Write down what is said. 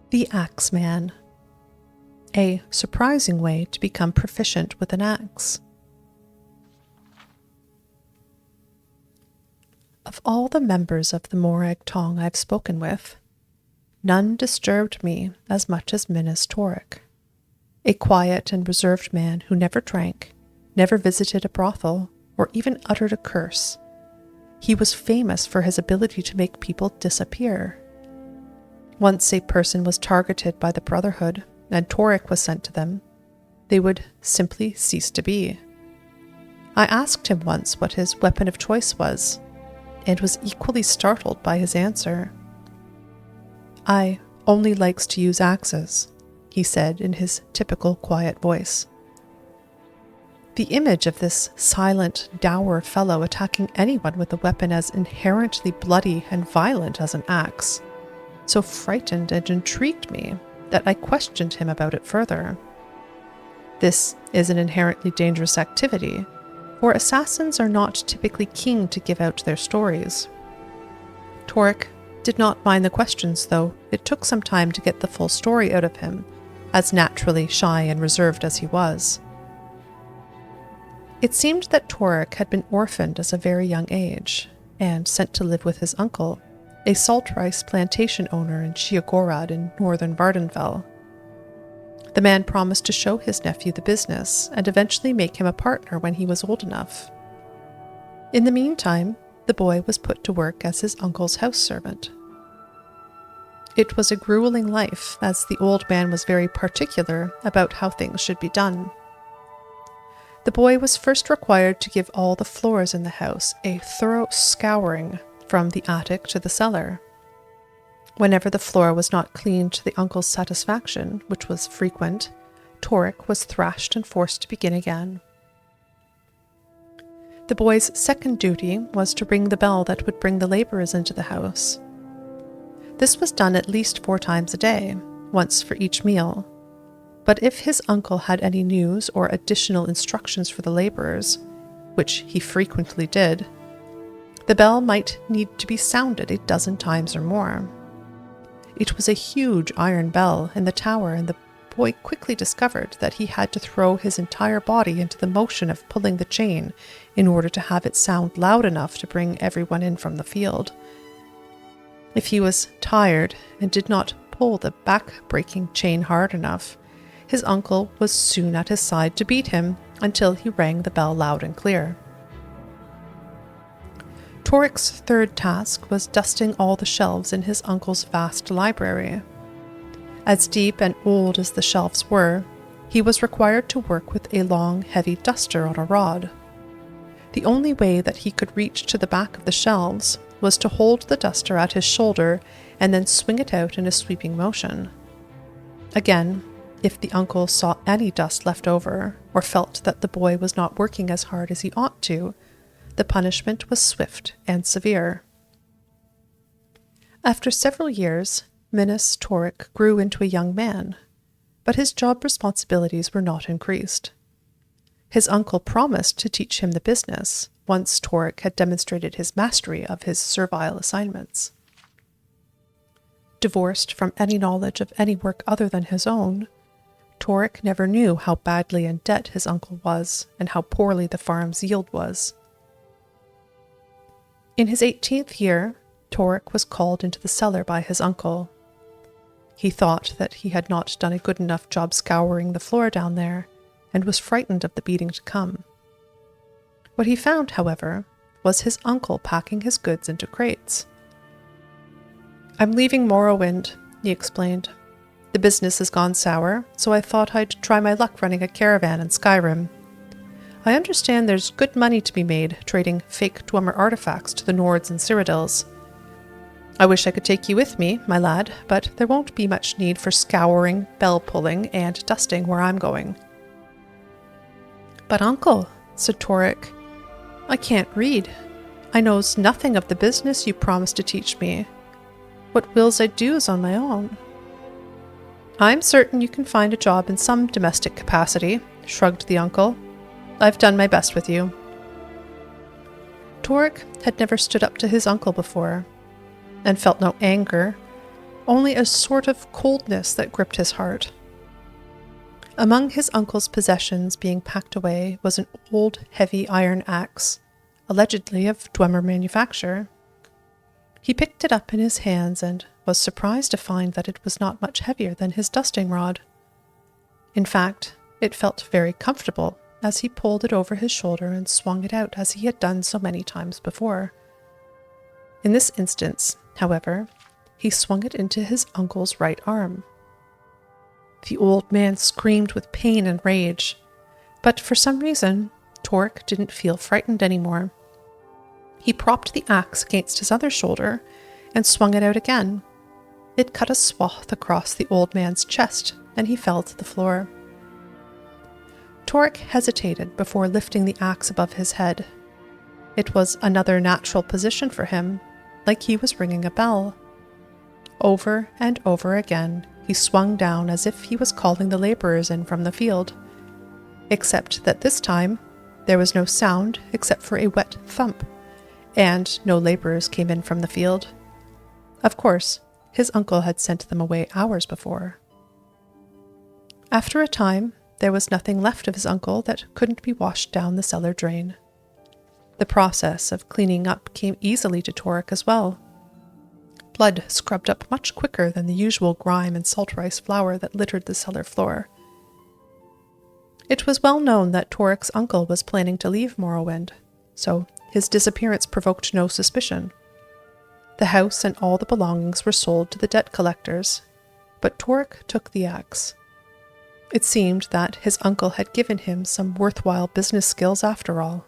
The Axeman. A surprising way to become proficient with an axe. Of all the members of the Morag Tong I've spoken with, none disturbed me as much as Minas Torek, a quiet and reserved man who never drank, never visited a brothel, or even uttered a curse. He was famous for his ability to make people disappear. Once a person was targeted by the Brotherhood, and Torek was sent to them, they would simply cease to be. I asked him once what his weapon of choice was, and was equally startled by his answer. "I only likes to use axes," he said in his typical quiet voice. The image of this silent, dour fellow attacking anyone with a weapon as inherently bloody and violent as an axe so frightened and intrigued me that I questioned him about it further. This is an inherently dangerous activity, for assassins are not typically keen to give out their stories. Torek did not mind the questions, though it took some time to get the full story out of him, as naturally shy and reserved as he was. It seemed that Torek had been orphaned at a very young age, and sent to live with his uncle, a salt rice plantation owner in Chiagorad in northern Vardenfell. The man promised to show his nephew the business and eventually make him a partner when he was old enough. In the meantime, the boy was put to work as his uncle's house servant. It was a grueling life, as the old man was very particular about how things should be done. The boy was first required to give all the floors in the house a thorough scouring from the attic to the cellar. Whenever the floor was not cleaned to the uncle's satisfaction, which was frequent, Torek was thrashed and forced to begin again. The boy's second duty was to ring the bell that would bring the laborers into the house. This was done at least 4 times a day, once for each meal. But if his uncle had any news or additional instructions for the laborers, which he frequently did, the bell might need to be sounded 12 times or more. It was a huge iron bell in the tower, and the boy quickly discovered that he had to throw his entire body into the motion of pulling the chain in order to have it sound loud enough to bring everyone in from the field. If he was tired and did not pull the back-breaking chain hard enough, his uncle was soon at his side to beat him until he rang the bell loud and clear. Torek's third task was dusting all the shelves in his uncle's vast library. As deep and old as the shelves were, he was required to work with a long, heavy duster on a rod. The only way that he could reach to the back of the shelves was to hold the duster at his shoulder and then swing it out in a sweeping motion. Again, if the uncle saw any dust left over, or felt that the boy was not working as hard as he ought to, the punishment was swift and severe. After several years, Minas Torek grew into a young man, but his job responsibilities were not increased. His uncle promised to teach him the business once Torek had demonstrated his mastery of his servile assignments. Divorced from any knowledge of any work other than his own, Torek never knew how badly in debt his uncle was and how poorly the farm's yield was. In his 18th year, Torek was called into the cellar by his uncle. He thought that he had not done a good enough job scouring the floor down there, and was frightened of the beating to come. What he found, however, was his uncle packing his goods into crates. "I'm leaving Morrowind," he explained. "The business has gone sour, so I thought I'd try my luck running a caravan in Skyrim. I understand there's good money to be made trading fake Dwemer artifacts to the Nords and Cyrodiils. I wish I could take you with me, my lad, but there won't be much need for scouring, bell-pulling, and dusting where I'm going." "But uncle," said Torek, "I can't read. I knows nothing of the business you promised to teach me. What wills I do's on my own?" "I'm certain you can find a job in some domestic capacity," shrugged the uncle. "I've done my best with you." Torek had never stood up to his uncle before, and felt no anger, only a sort of coldness that gripped his heart. Among his uncle's possessions being packed away was an old, heavy iron axe, allegedly of Dwemer manufacture. He picked it up in his hands and was surprised to find that it was not much heavier than his dusting rod. In fact, it felt very comfortable as he pulled it over his shoulder and swung it out as he had done so many times before. In this instance, however, he swung it into his uncle's right arm. The old man screamed with pain and rage, but for some reason, Torek didn't feel frightened anymore. He propped the axe against his other shoulder and swung it out again. It cut a swath across the old man's chest, and he fell to the floor. Torek hesitated before lifting the axe above his head. It was another natural position for him, like he was ringing a bell. Over and over again, he swung down as if he was calling the laborers in from the field, except that this time there was no sound except for a wet thump, and no laborers came in from the field. Of course, his uncle had sent them away hours before. After a time, there was nothing left of his uncle that couldn't be washed down the cellar drain. The process of cleaning up came easily to Torek as well. Blood scrubbed up much quicker than the usual grime and salt rice flour that littered the cellar floor. It was well known that Torek's uncle was planning to leave Morrowind, so his disappearance provoked no suspicion. The house and all the belongings were sold to the debt collectors, but Torek took the axe. It seemed that his uncle had given him some worthwhile business skills after all.